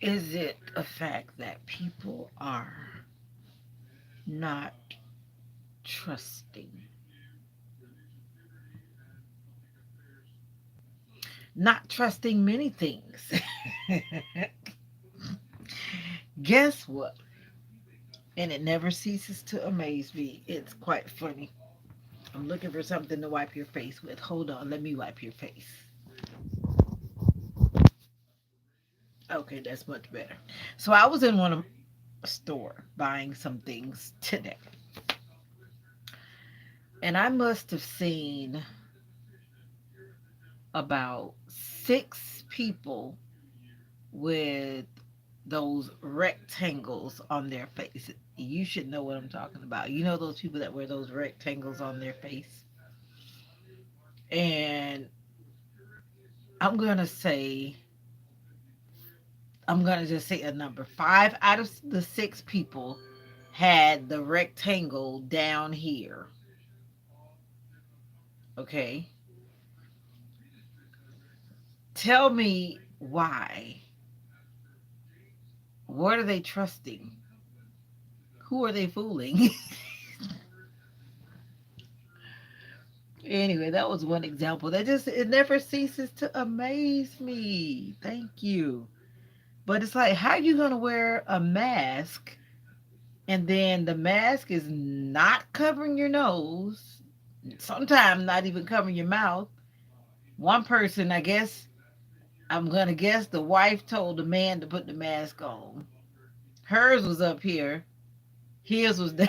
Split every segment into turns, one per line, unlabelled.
Is it a fact that people are not trusting? Not trusting many things. Guess what? And it never ceases to amaze me. It's quite funny. I'm looking for something to wipe your face with. Hold on, let me wipe your face. Okay, that's much better. So I was in one of store buying some things today, and I must have seen about six people with those rectangles on their face. You should know what I'm talking about. You know those people that wear those rectangles on their face? And I'm going to say, I'm going to just say a number. Five out of the six people had the rectangle down here. Okay. Tell me why. What are they trusting? Who are they fooling? Anyway, that was one example. That just, it never ceases to amaze me. Thank you. But it's like, how are you going to wear a mask and then the mask is not covering your nose, sometimes not even covering your mouth? One person, I guess, I'm going to guess the wife told the man to put the mask on. Hers was up here, his was down.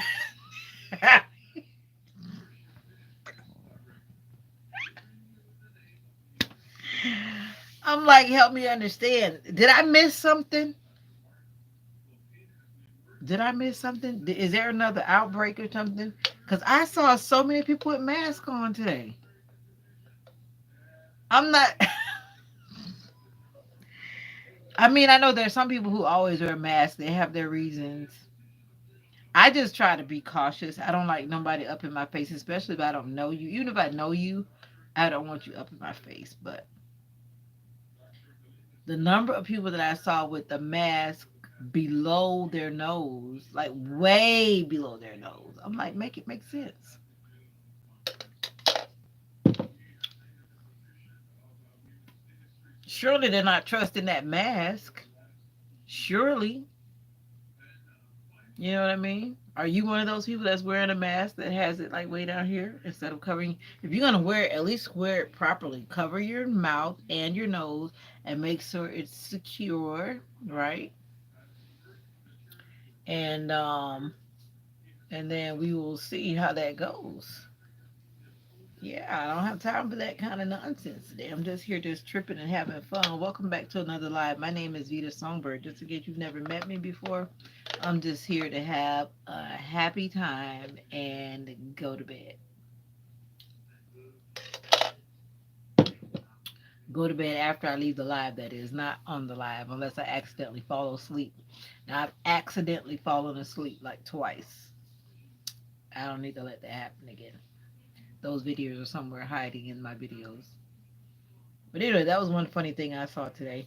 I'm like, help me understand. Did I miss something? Did I miss something? Is there another outbreak or something? Because I saw so many people with masks on today. I'm not. I mean, I know there's some people who always wear masks. They have their reasons. I just try to be cautious. I don't like nobody up in my face, especially if I don't know you. Even if I know you, I don't want you up in my face. But the number of people that I saw with the mask below their nose, like way below their nose, I'm like, make it make sense. Surely they're not trusting that mask. Surely. You know what I mean? Are you one of those people that's wearing a mask that has it like way down here instead of covering? If you're gonna wear it, at least wear it properly. Cover your mouth and your nose and make sure it's secure, right? And um and then we will see how that goes. Yeah, I don't have time for that kind of nonsense today. I'm just here just tripping and having fun. Welcome back to another live. My name is Vita Songbird. Just in case you've never met me before, I'm just here to have a happy time and go to bed. Go to bed after I leave the live, that is, not on the live, unless I accidentally fall asleep. Now, I've accidentally fallen asleep like twice. I don't need to let that happen again. Those videos are somewhere hiding in my videos. But anyway, that was one funny thing I saw today.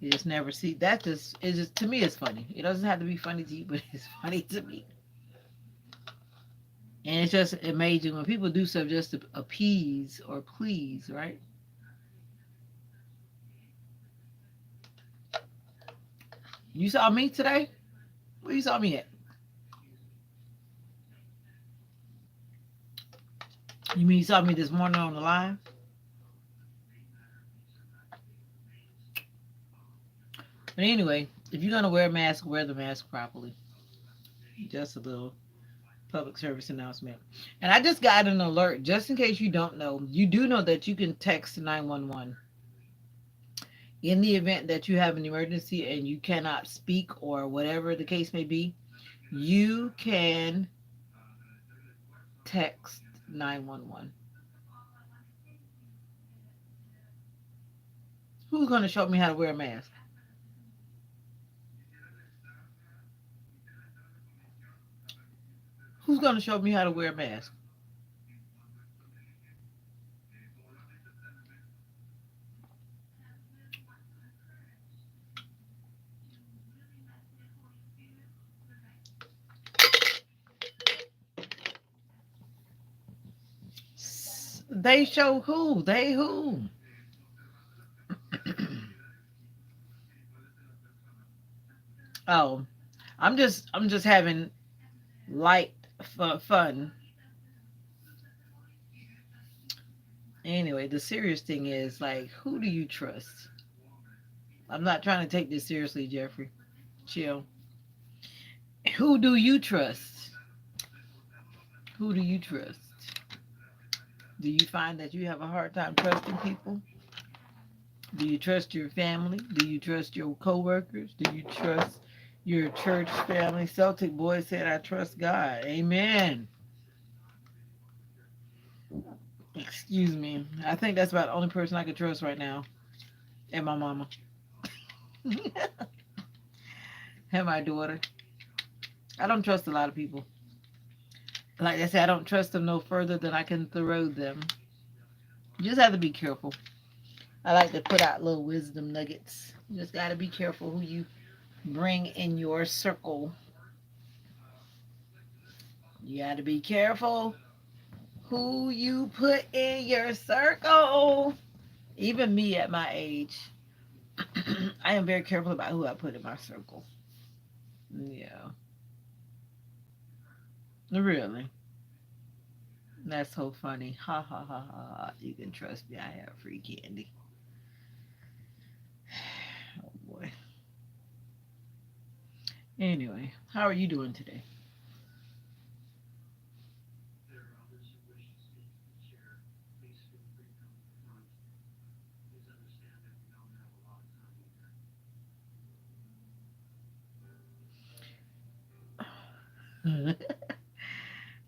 You just never see that. Just it's just to me, it's funny. It doesn't have to be funny to you, but it's funny to me. And it's just amazing when people do stuff just to appease or please, right? You saw me today? Where you saw me at? You mean you saw me this morning on the line? But anyway, if you're gonna wear a mask, wear the mask properly. Just a little public service announcement. And I just got an alert, just in case you don't know. You do know that you can text 911 in the event that you have an emergency and you cannot speak or whatever the case may be. You can text 911. Who's going to show me how to wear a mask? Who's going to show me how to wear a mask? They show who? They who? Oh, I'm just having light fun. Anyway, the serious thing is like, who do you trust? I'm not trying to take this seriously, Jeffrey. Chill. Who do you trust? Who do you trust? Do you find that you have a hard time trusting people? Do you trust your family? Do you trust your coworkers? Do you trust your church family? Celtic boy said, I trust God. Amen. Excuse me. I think that's about the only person I can trust right now. And my mama. And my daughter. I don't trust a lot of people. Like I said, I don't trust them no further than I can throw them. You just have to be careful. I like to put out little wisdom nuggets. You just got to be careful who you bring in your circle. You got to be careful who you put in your circle. Even me at my age, I am very careful about who I put in my circle. Yeah, really. That's so funny. Ha ha ha ha. You can trust me. I have free candy. Oh boy. Anyway, how are you doing today?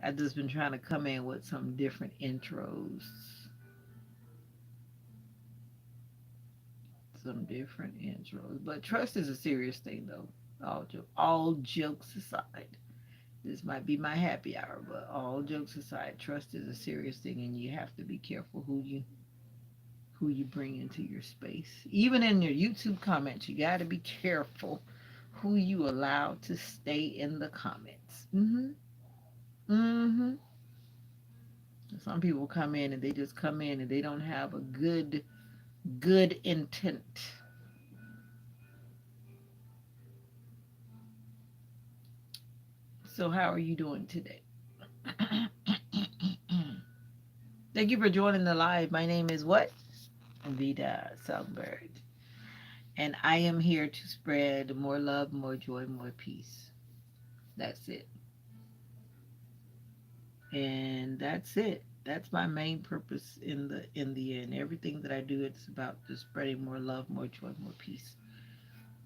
I've just been trying to come in with some different intros. Some different intros. But trust is a serious thing, though. All jokes aside. This might be my happy hour, but all jokes aside, trust is a serious thing, and you have to be careful who you bring into your space. Even in your YouTube comments, you got to be careful who you allow to stay in the comments. Mm-hmm. Some people come in and they just come in and they don't have a good intent. So how are you doing today? Thank you for joining the live. My name is what? Vida Songbird. And I am here to spread more love, more joy, more peace. That's it. And that's it. That's my main purpose in the end. Everything that I do, it's about just spreading more love, more joy, more peace,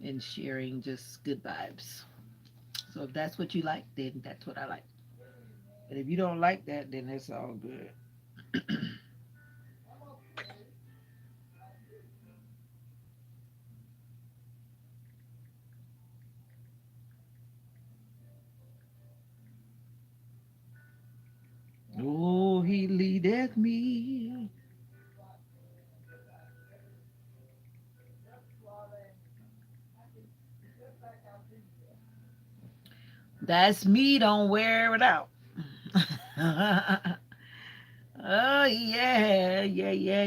and sharing just good vibes. So if that's what you like, then that's what I like. But if you don't like that, then it's all good. Oh, he leadeth me. That's me. Don't wear it out. Oh yeah, yeah.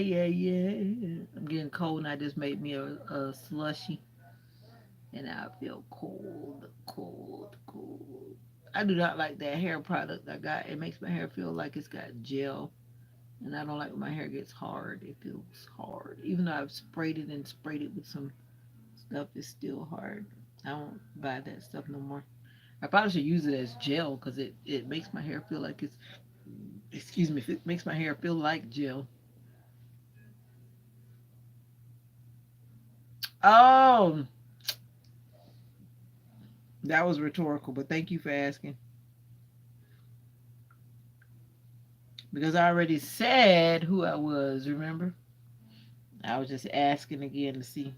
I'm getting cold, and I just made me a slushy, and I feel cold. I do not like that hair product I got. It makes my hair feel like it's got gel, and I don't like when my hair gets hard. It feels hard, even though I've sprayed it with some stuff. It's still hard. I don't buy that stuff no more. I probably should use it as gel because it makes my hair feel like it's. Excuse me, it makes my hair feel like gel. Oh, that was rhetorical, but thank you for asking. Because I already said who I was, remember? I was just asking again to see.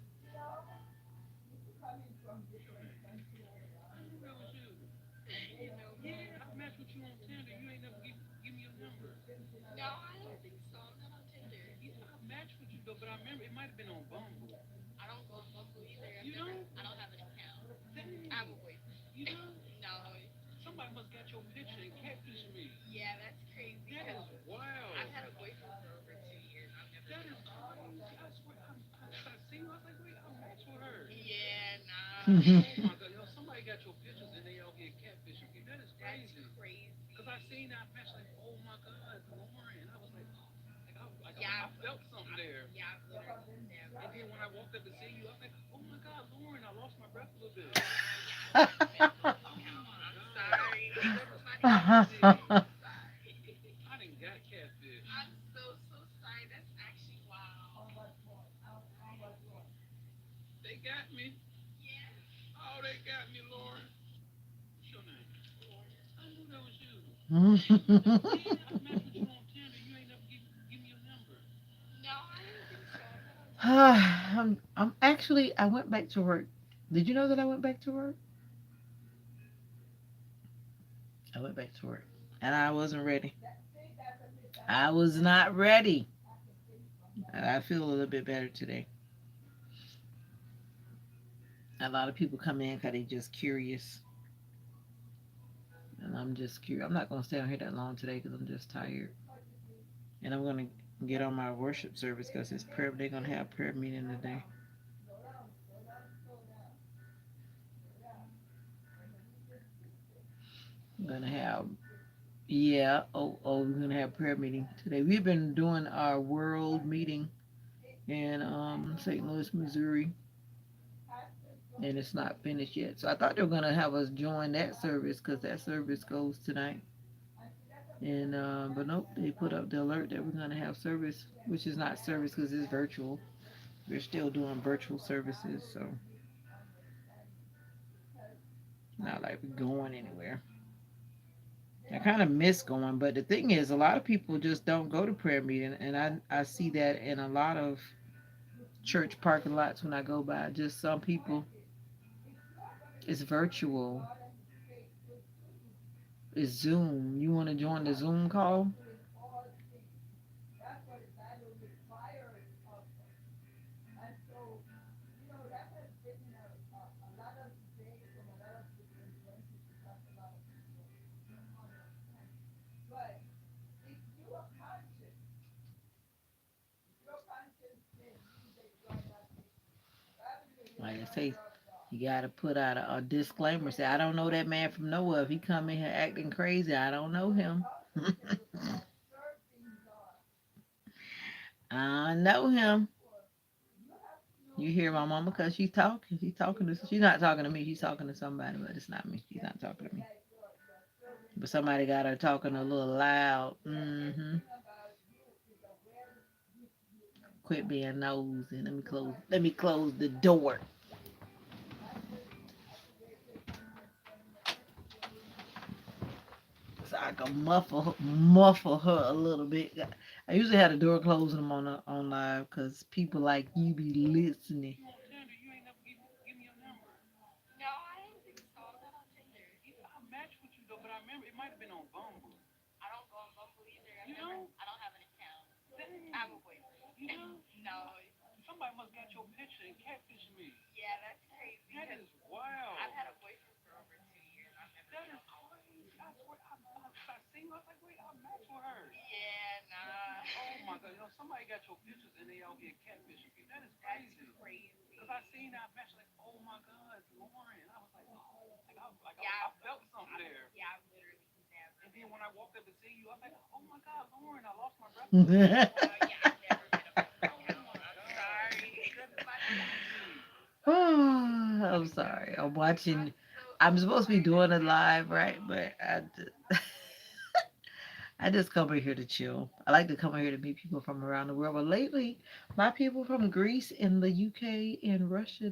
Oh my God, somebody got your pictures and they out here catfishing people. That is crazy. Cause I seen that match like, oh my God, Lauren. I was like, oh, I felt something there. And then when I walked up to see you, I was like, oh my God, Lauren, I lost my breath a little bit. Oh my God, that is crazy. I didn't got catfish. They got me. Oh, they got me, Lauren. What's your name? I knew that was you. Man, I matched with you on Tinder. You ain't never give me your number.
I'm actually, I went back to work. Did you know that I went back to work? I went back to work. And I wasn't ready. I was not ready. And I feel a little bit better today. A lot of people come in because they just curious. And I'm just curious. I'm not going to stay on here that long today because I'm just tired. And I'm going to get on my worship service because it's prayer. They're going to have prayer meeting today. I'm going to have, yeah, we're going to have prayer meeting today. We've been doing our world meeting in St. Louis, Missouri, and it's not finished yet. So I thought they were gonna have us join that service because that service goes tonight. And but nope, they put up the alert that we're gonna have service, which is not service because it's virtual. We're still doing virtual services, so not like we're going anywhere. I kind of miss going, but the thing is, a lot of people just don't go to prayer meeting, and I see that in a lot of church parking lots when I go by. Just some people, it's virtual, it's Zoom. You want to join the Zoom call? Like I say, you gotta put out a disclaimer. Say, I don't know that man from nowhere. If he come in here acting crazy, I don't know him. I know him. You hear my mama because she's talking. She's talking to. She's not talking to me. She's talking to somebody, but it's not me. She's not talking to me. But somebody got her talking a little loud. Quit being nosy. Let me close. Let me close the door so I can muffle her a little bit. I usually have the door closed when I'm on live because people like you be listening.
You on Tinder? You ain't never give me your number. I matched with you though, but I remember it might have been on Bumble. You know? Dang. You know? Somebody must got your picture and catfish me. That is wild. That is crazy. I swear, I seen her. I was like, wait, I matched with her. Oh my God, somebody got your pictures and they out here catfishing people. That is crazy. Cause I seen that match like, oh my God, Lauren. I was like, oh, I felt something there. And then when I walked up to see you, I was like, oh my God, Lauren, I lost my breath a little bit. Oh my God, that is crazy.
I'm sorry. I'm watching. I'm supposed to be doing it live, right? But I just come over here to chill. I like to come over here to meet people from around the world. But lately, my people from Greece and the UK and Russia,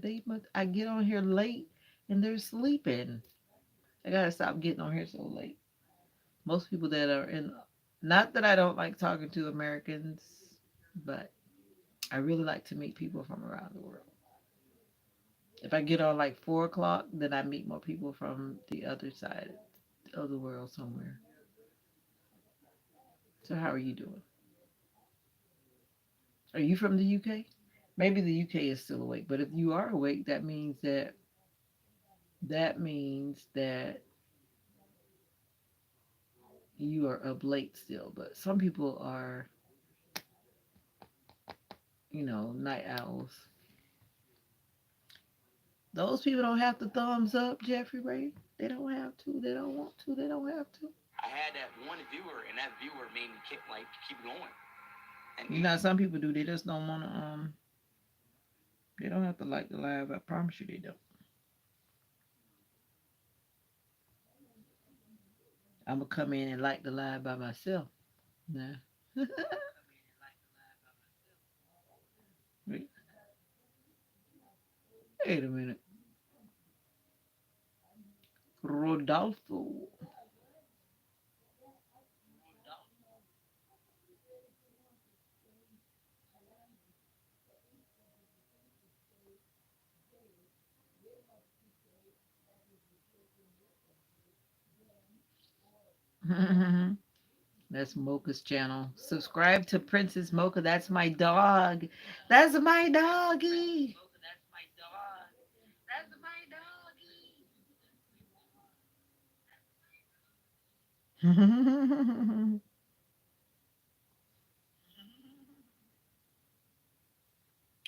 I get on here late and they're sleeping. I gotta stop getting on here so late. Most people that are in, not that I don't like talking to Americans, but I really like to meet people from around the world. If I get on like 4 o'clock, then I meet more people from the other side of the world somewhere. So how are you doing? Are you from the UK? Maybe the UK is still awake, but if you are awake, that means that you are up late still. But some people are, night owls. Those people don't have to thumbs up, Jeffrey Ray. They don't have to. They don't want to. They don't have to.
I had that one viewer, and that viewer made me keep going. And
You know, some people do. They just don't want to. They don't have to like the live. I promise you, they don't. I'm gonna come in and like the live by myself. Nah. Wait, wait a minute, Rodolfo. That's Mocha's channel. Subscribe to Princess Mocha. That's my dog. That's my doggy.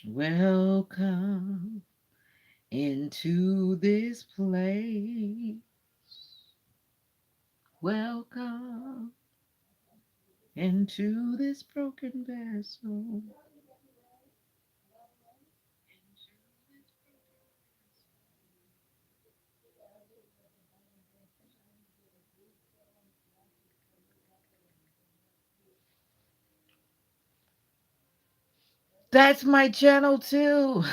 Welcome into this place. Welcome into this broken vessel. That's my channel too.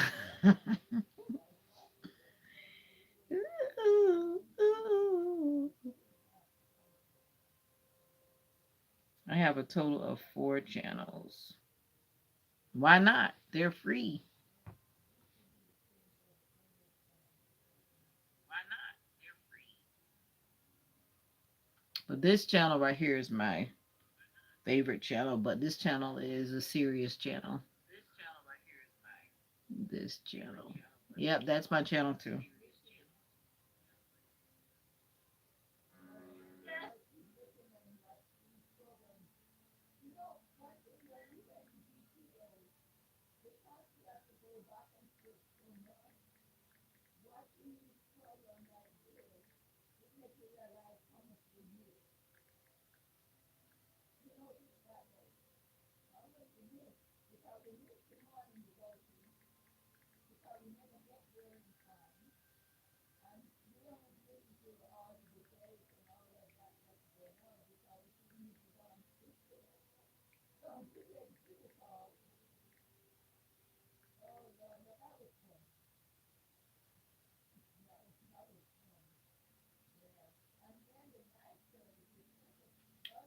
I have a total of 4 channels. Why not? They're free. But this channel right here is my favorite channel, but this channel is a serious channel. This channel. Yep, that's my channel too.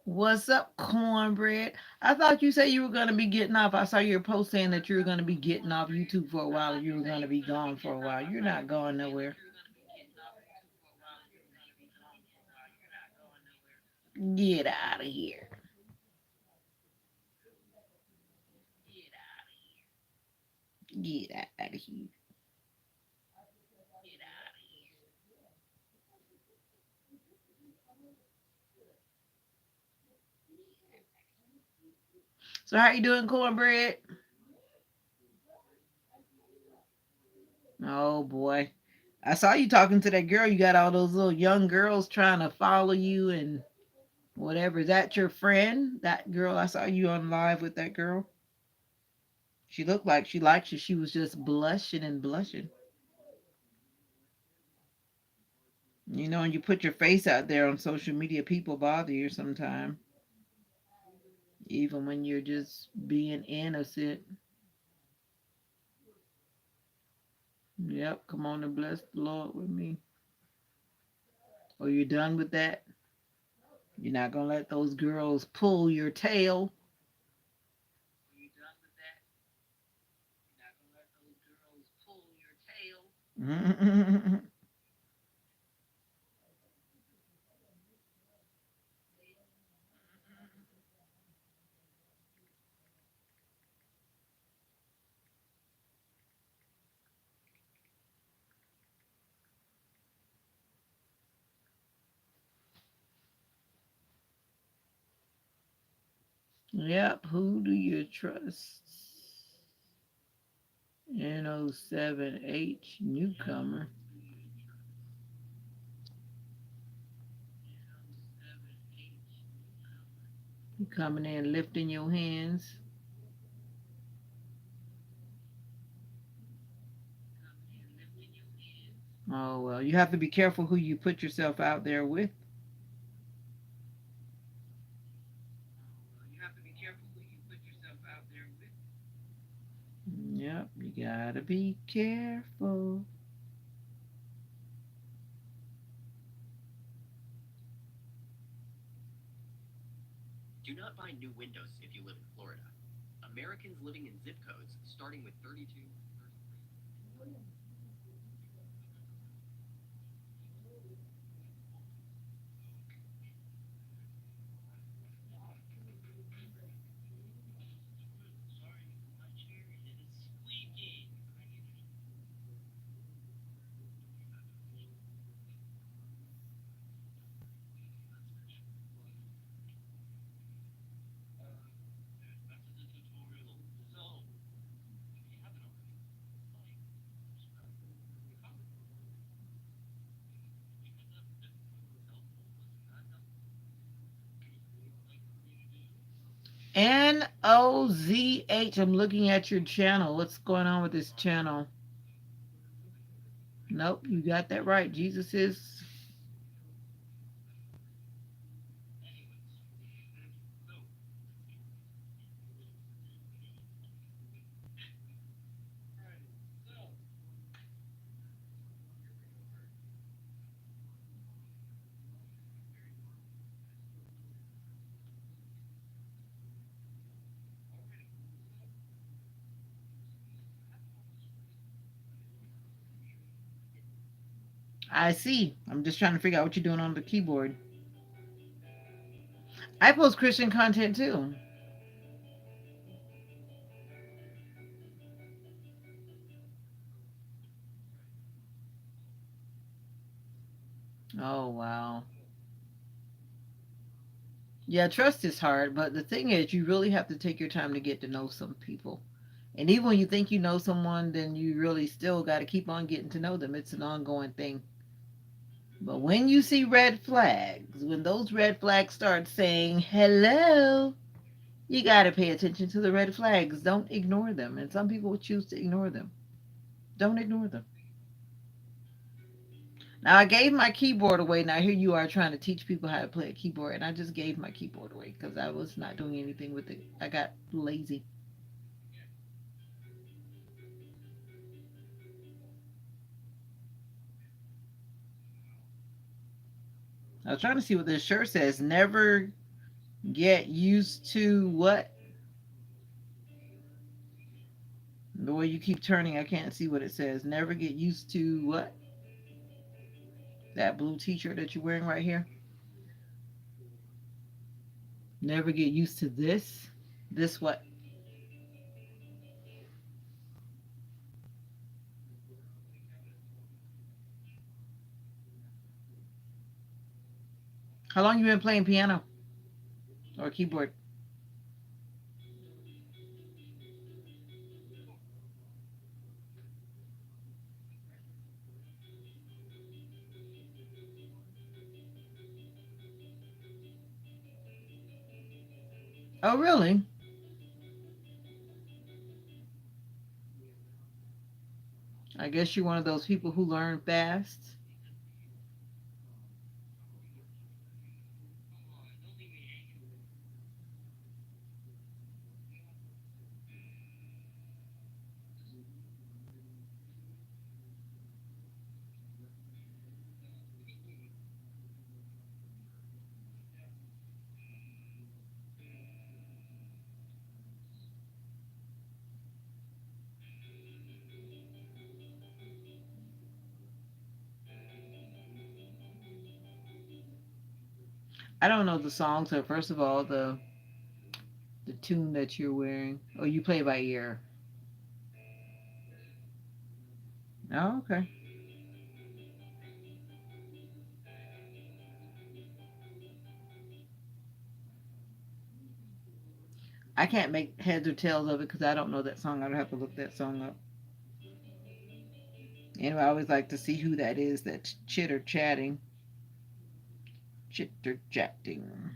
What's up, cornbread? I thought you said you were going to be getting off. I saw your post saying that you were going to be getting off YouTube for a while and you were going to be gone for a while. You're not going nowhere. Get out of here. Get out of here. So how you doing, cornbread? Oh boy. I saw you talking to that girl. You got all those little young girls trying to follow you and whatever. Is that your friend? That girl? I saw you on live with that girl. She looked like she liked you. She was just blushing and blushing. You know, when you put your face out there on social media, people bother you sometime, even when you're just being innocent. Yep, come on and bless the Lord with me. Or you're done with that. You're not gonna let those girls pull your tail. Yep, who do you trust? N07H newcomer. You coming in lifting your hands. Oh well, you have to be careful who you put yourself out there with. Yep, you gotta be careful. NOZH. I'm looking at your channel. What's going on with this channel? Nope, you got that right. Jesus is. I see. I'm just trying to figure out what you're doing on the keyboard. I post Christian content too. Oh, wow. Yeah, trust is hard, but the thing is, you really have to take your time to get to know some people. And even when you think you know someone, then you really still got to keep on getting to know them. It's an ongoing thing. But when you see red flags, when those red flags start saying hello, you got to pay attention to the red flags. Don't ignore them. And some people will choose to ignore them. Don't ignore them. Now, I gave my keyboard away. Now, here you are trying to teach people how to play a keyboard. And I just gave my keyboard away because I was not doing anything with it. I got lazy. I was trying to see what this shirt says. Never get used to what? The way you keep turning, I can't see what it says. Never get used to what? That blue t shirt that you're wearing right here. Never get used to this. This what? How long you been playing piano or keyboard? Oh, really? I guess you're one of those people who learn fast. I don't know the songs. So first of all, the tune that you're wearing. Oh, you play by ear. Oh, okay. I can't make heads or tails of it because I don't know that song. I'd have to look that song up. Anyway, I always like to see who that is that's chitter chatting. Chitter chatting.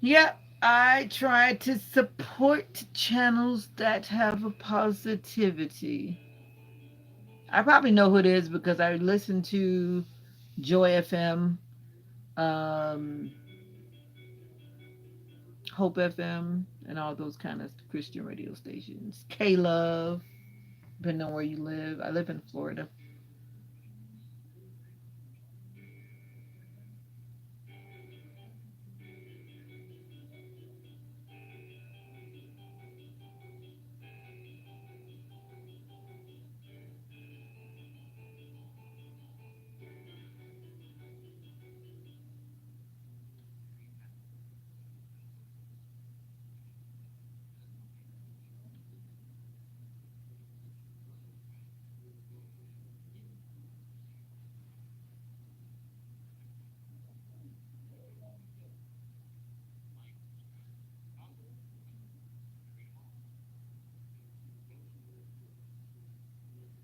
Yep, I try to support channels that have a positivity. I probably know who it is because I listen to Joy FM, um, Hope FM, and all those kind of Christian radio stations. K Love, depending on where you live. I live in Florida.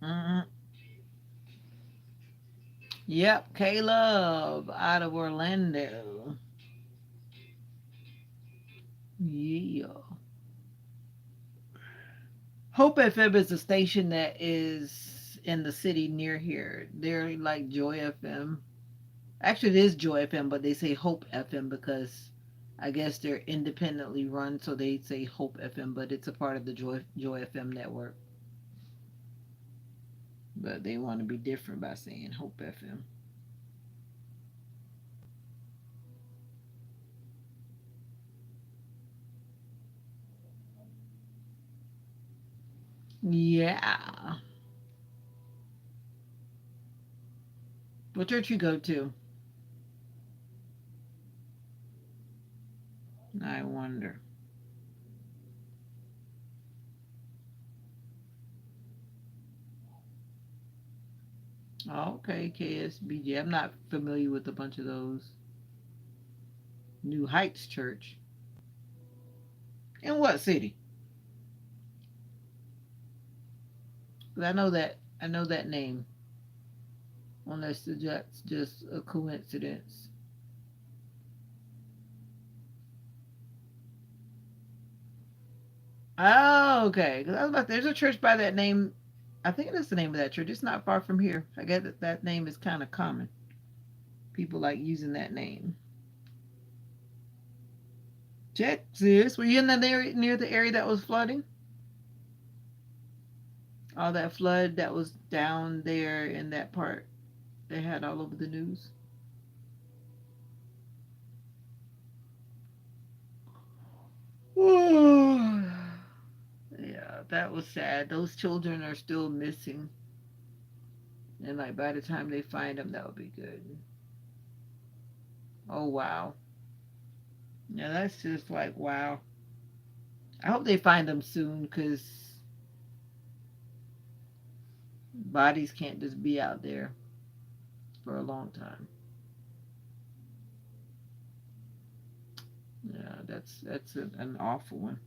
Mm-hmm. Yep, K Love out of Orlando. Yeah. Hope FM is a station that is in the city near here. They're like Joy FM. Actually, it is Joy FM, but they say Hope FM because I guess they're independently run, so they say Hope FM, but it's a part of the Joy FM network. But they want to be different by saying Hope FM. Yeah. What church you go to? I wonder. Oh, okay, KSBJ. I'm not familiar with a bunch of those. New Heights Church. In what city? 'Cause I know that name. Unless that's just a coincidence. Oh, okay. 'Cause I was about, there's a church by that name. I think that's the name of that church. It's not far from here. I guess that name is kind of common. People like using that name. Texas. Were you in that area near the area that was flooding? All that flood that was down there in that part they had all over the news. Yeah, that was sad. Those children are still missing. And like by the time they find them, that would be good. Oh, wow. Yeah, that's just like, wow. I hope they find them soon because bodies can't just be out there for a long time. Yeah, that's an awful one.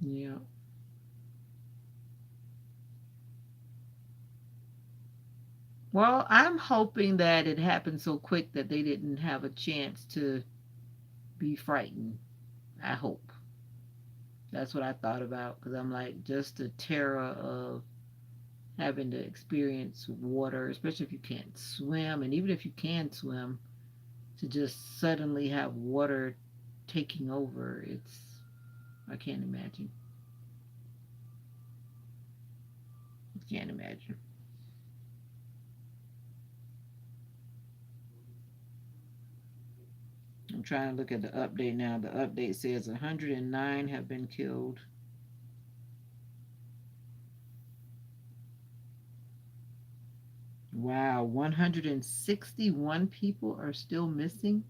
Yeah. Well, I'm hoping that it happened so quick that they didn't have a chance to be frightened. I hope. That's what I thought about because I'm like, just the terror of having to experience water, especially if you can't swim, and even if you can swim, to just suddenly have water taking over, it's, I can't imagine. I can't imagine. I'm trying to look at the update now. The update says 109 have been killed. Wow, 161 people are still missing.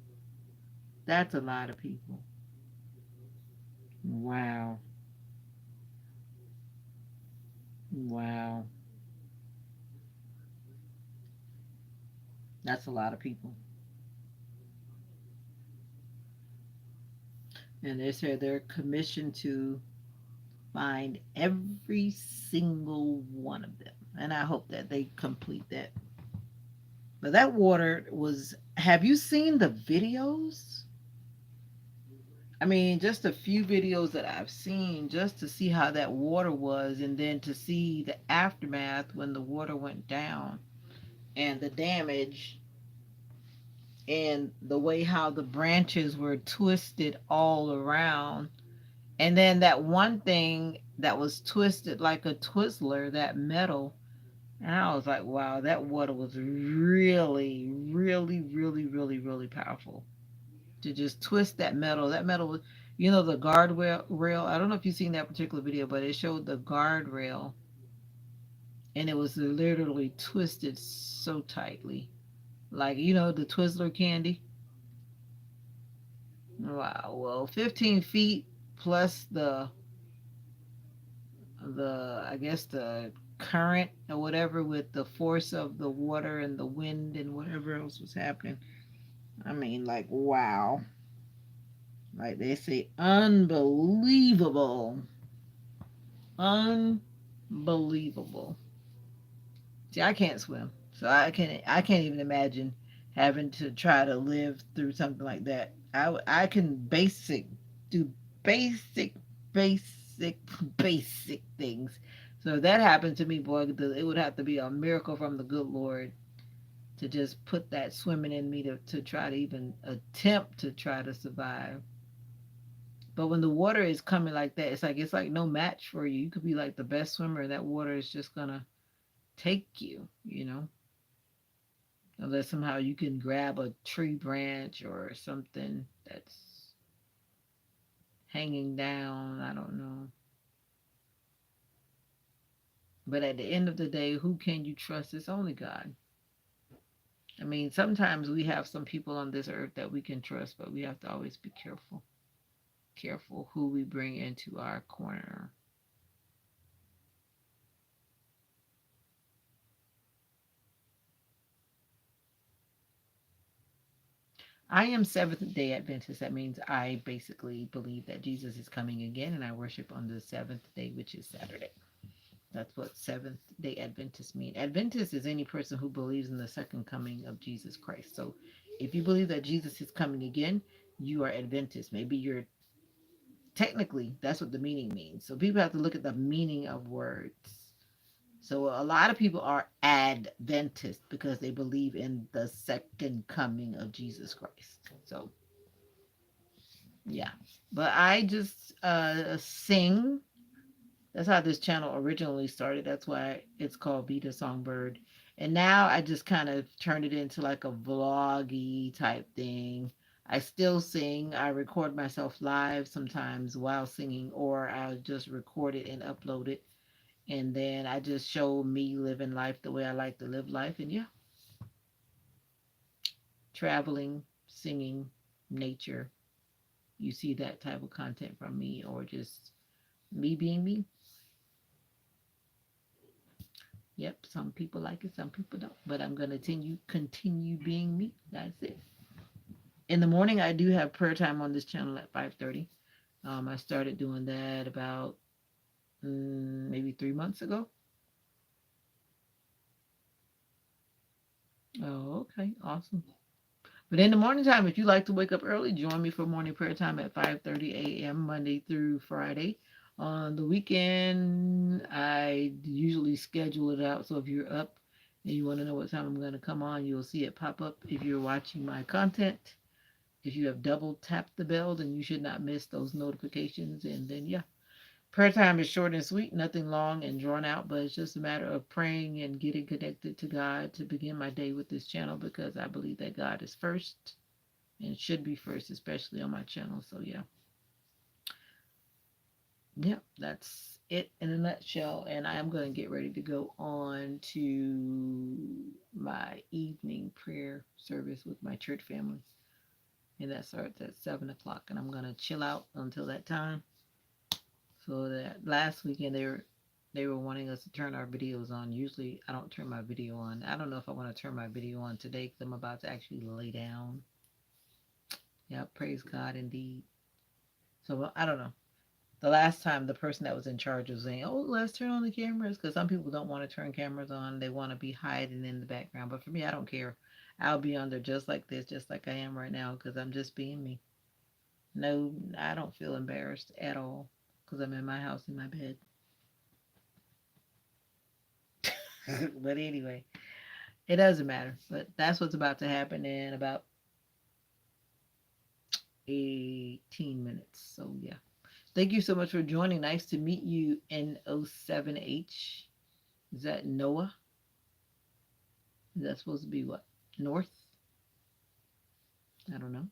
That's a lot of people. Wow. Wow. That's a lot of people. And they said they're commissioned to find every single one of them. And I hope that they complete that. But that water was, have you seen the videos? I mean, just a few videos that I've seen just to see how that water was, and then to see the aftermath when the water went down and the damage and the way how the branches were twisted all around. And then that one thing that was twisted like a Twizzler, that metal. And I was like, wow, that water was really, really, really, really, really powerful. To just twist that metal. That metal was, the guardrail rail. I don't know if you've seen that particular video, but it showed the guardrail and it was literally twisted so tightly. Like, the Twizzler candy. Wow. Well, 15 feet plus the I guess the current or whatever with the force of the water and the wind and whatever else was happening. I mean, like, wow. Like they say, unbelievable. Unbelievable. See, I can't swim, so I can't even imagine having to try to live through something like that. I can do basic basic basic things. So if that happened to me, boy, it would have to be a miracle from the good Lord to just put that swimming in me to try to even attempt to try to survive. But when the water is coming like that, it's like no match for you. You could be like the best swimmer, and that water is just gonna take you, unless somehow you can grab a tree branch or something that's hanging down. I don't know. But at the end of the day, who can you trust? It's only God. I mean, sometimes we have some people on this earth that we can trust, but we have to always be careful. Careful who we bring into our corner. I am Seventh day Adventist. That means I basically believe that Jesus is coming again, and I worship on the seventh day, which is Saturday. That's what Seventh day Adventist mean. Adventist is any person who believes in the second coming of Jesus Christ. So if you believe that Jesus is coming again, you are Adventist. Maybe you're technically, that's what the meaning means. So people have to look at the meaning of words. So a lot of people are Adventist because they believe in the second coming of Jesus Christ. So yeah. But I just sing. That's how this channel originally started. That's why it's called Veda-Songbird. And now I just kind of turned it into like a vloggy type thing. I still sing. I record myself live sometimes while singing, or I'll just record it and upload it. And then I just show me living life the way I like to live life. And yeah, traveling, singing, nature. You see that type of content from me, or just me being me. Yep, some people like it, some people don't. But I'm gonna continue being me. That's it. In the morning, I do have prayer time on this channel at 5:30. I started doing that about maybe 3 months ago. Oh, okay, awesome. But in the morning time, if you like to wake up early, join me for morning prayer time at 5:30 a.m. Monday through Friday. On the weekend, I usually schedule it out. So if you're up and you want to know what time I'm going to come on, you'll see it pop up if you're watching my content. If you have double tapped the bell, then you should not miss those notifications. And then, yeah, prayer time is short and sweet, nothing long and drawn out, but it's just a matter of praying and getting connected to God to begin my day with this channel because I believe that God is first and it should be first, especially on my channel. So yeah, yep, that's it in a nutshell. And I am going to get ready to go on to my evening prayer service with my church family, and that starts at 7 o'clock. And I'm going to chill out until that time. So that last weekend they were wanting us to turn our videos on. Usually I don't turn my video on. I don't know if I want to turn my video on today because I'm about to actually lay down. Yeah, praise God indeed. So I don't know. The last time the person that was in charge was saying, "Oh, let's turn on the cameras," because some people don't want to turn cameras on. They want to be hiding in the background. But for me, I don't care. I'll be on there just like this, just like I am right now, because I'm just being me. No, I don't feel embarrassed at all because I'm in my house in my bed. But anyway, it doesn't matter. But that's what's about to happen in about 18 minutes. So yeah. Thank you so much for joining. Nice to meet you, N07H. Is that Noah? Is that supposed to be what? North? I don't know.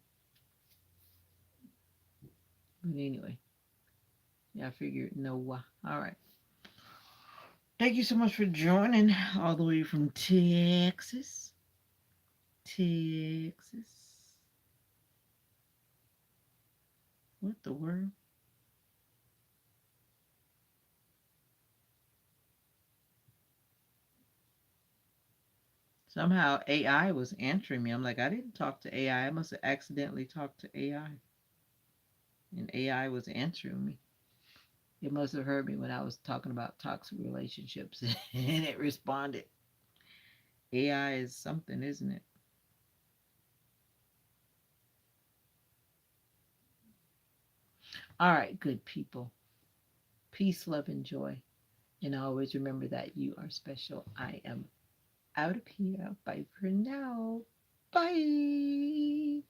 But anyway, yeah, I figured Noah. All right. Thank you so much for joining all the way from Texas. Texas. What the world? Somehow AI was answering me. I'm like, I didn't talk to AI. I must have accidentally talked to AI. And AI was answering me. It must have heard me when I was talking about toxic relationships and it responded. AI is something, isn't it? All right, good people. Peace, love, and joy. And always remember that you are special. I am out of here. Bye for now. Bye.